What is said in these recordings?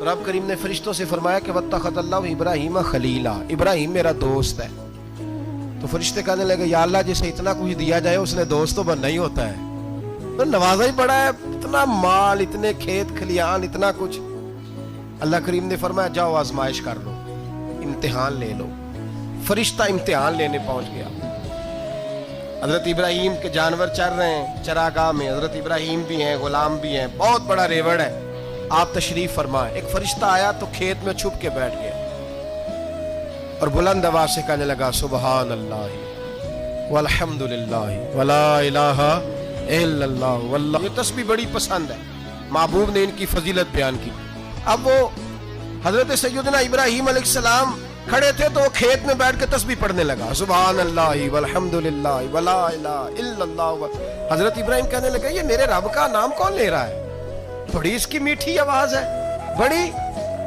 रब करीम ने फरिश्तों से फरमाया कि वत्तखज़ल्लाहु इब्राहीम खलीला, इब्राहीम मेरा दोस्त है। तो फरिश्ते कहने लगे या अल्लाह जिसे इतना कुछ दिया जाए उसने दोस्त तो बनना ही होता है, तो नवाजा ही बड़ा है, इतना माल, इतने खेत खलियान, इतना कुछ। अल्लाह करीम ने फरमाया जाओ आजमाइश कर लो, इम्तिहान ले लो। फरिश्ता इम्तिहान लेने पहुंच गया। हजरत इब्राहीम के जानवर चर रहे हैं चरागाह में, हजरत इब्राहीम भी हैं, गुलाम भी हैं, बहुत बड़ा रेवड़ है। आप तशरीफ फरमाए। एक फरिश्ता आया तो खेत में छुप के बैठ गया और बुलंद आवाज से कहने लगा सुबहान अल्लाह वल्हम्दुलिल्लाह वला इलाहा इल्लल्लाह वल्लाह। ये तस्बीह बड़ी पसंद है, महबूब ने इनकी फजीलत बयान की। अब वो हजरत सैयदना इब्राहीम अलैहिस्सलाम खड़े थे तो वो खेत में बैठ के तस्बीह पढ़ने लगा सुबहान अल्लाह वल्हम्दुलिल्लाह वला इलाहा इल्लल्लाह। हजरत इब्राहीम कहने लगे ये मेरे रब का नाम कौन ले रहा है, बड़ी इसकी मीठी आवाज है, बड़ी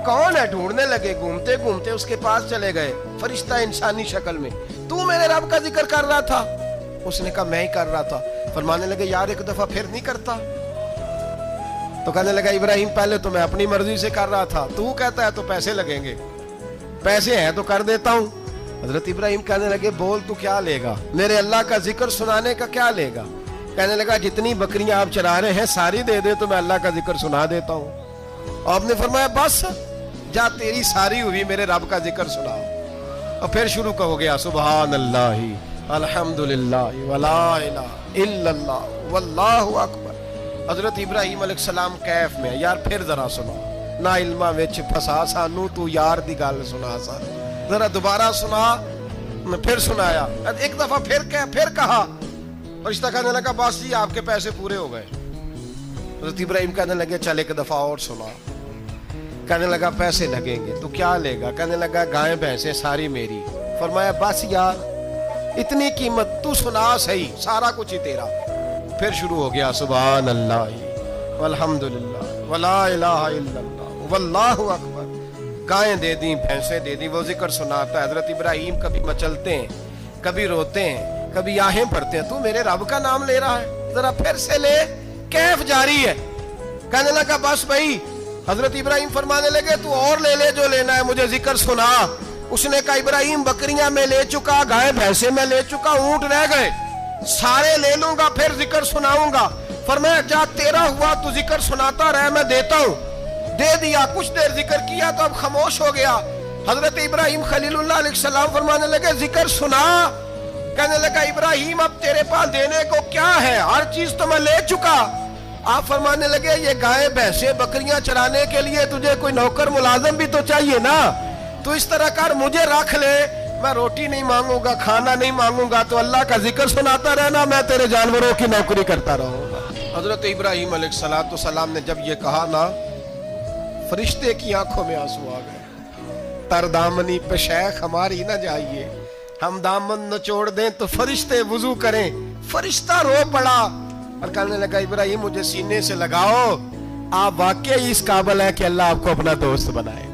कौन है। ढूंढने लगे, घूमते घूमते उसके पास चले गए। फरिश्ता इंसानी शक्ल में, तू मेरे रब का जिक्र कर रहा था? उसने कहा मैं ही कर रहा था। फरमाने लगे यार एक दफा फिर नहीं करता? तो कहने लगा इब्राहीम पहले तो मैं अपनी मर्जी से कर रहा था, तू कहता है तो पैसे लगेंगे, पैसे हैं तो कर देता हूं। हजरत इब्राहीम कहने लगे बोल तू क्या लेगा, मेरे अल्लाह का जिक्र सुनाने का क्या लेगा? कहने लगा जितनी बकरियां आप चरा रहे हैं सारी दे दे तो मैं अल्लाह का जिक्र सुना देता हूं। आपने फरमाया बस जा तेरी सारी हुई, मेरे रब का जिक्र सुनाओ। और फिर शुरू हो गया सुबहान अल्लाह अल्हम्दुलिल्लाह वला इलाहा इल्लल्लाह वल्लाहु अकबर। हजरत इब्राहीम अलैहिस्सलाम कैफ में, यार फिर जरा सुना, ना इल्मा विच फसा सानू, तू यार दी गल सुना सा, जरा दोबारा सुना। मैं फिर सुनाया, एक दफा फिर कहा। फरिश्ता कहने लगा बस जी आपके पैसे पूरे हो गए। हज़रत इब्राहीम कहने लगे चल एक दफा और सुना। कहने लगा पैसे लगेंगे, तो क्या लेगा? कहने लगा गायें भैंसें सारी मेरी। फरमाया बस यार इतनी कीमत, तू सुना सही, सारा कुछ ही तेरा। फिर शुरू हो गया सुभान अल्लाह वल्हम्दुलिल्लाह वला इलाहा इल्लल्लाह वल्लाहु अकबर। गायें दे दी, भैंसें दे दी, वो जिक्र सुनाता है। हज़रत इब्राहीम कभी मचलते हैं, कभी रोते हैं, कभी आहें भरते हैं, तू मेरे रब का नाम ले रहा है, जरा फिर से ले। कैफ जारी है। कहने लगा बस भाई। हजरत इब्राहीम फरमाने लगे तू और ले ले जो लेना है, मुझे जिक्र सुना। उसने कहा इब्राहीम बकरियां मैं ले चुका, गाय भैंसे मैं ले चुका, ऊंट रह गए, सारे ले लूंगा फिर जिक्र सुनाऊंगा। फरमाया जा तेरा हुआ तू जिक्र सुनाता रह, मैं देता हूं। दे दिया, कुछ देर जिक्र किया तो अब खामोश हो गया। हजरत इब्राहीम खलीलुल्लाह अलैहिस्सलाम फरमाने लगे जिक्र सुना। कहने लगा इब्राहीम अब तेरे पास देने को क्या है, हर चीज तो मैं ले चुका। आप फरमाने लगे ये गाय भैंसे बकरियां चराने के लिए तुझे कोई नौकर मुलाजिम भी तो चाहिए ना, तो इस तरह कर मुझे रख ले, मैं रोटी नहीं मांगूंगा, खाना नहीं मांगूंगा, तो अल्लाह का जिक्र सुनाता रहना, मैं तेरे जानवरों की नौकरी करता रहूंगा। हजरत इब्राहीम अलैहिस्सलाम ने जब ये कहा ना, फरिश्ते की आंखों में आंसू आ गए। तरदामनी पे शैख हमारी ना जाइए, हम दामन नचोड़ दें तो फरिश्ते वुजू करें। फरिश्ता रो पड़ा और कहने लगा इब्राहीम मुझे सीने से लगाओ, आप वाकई इस काबिल है कि अल्लाह आपको अपना दोस्त बनाए।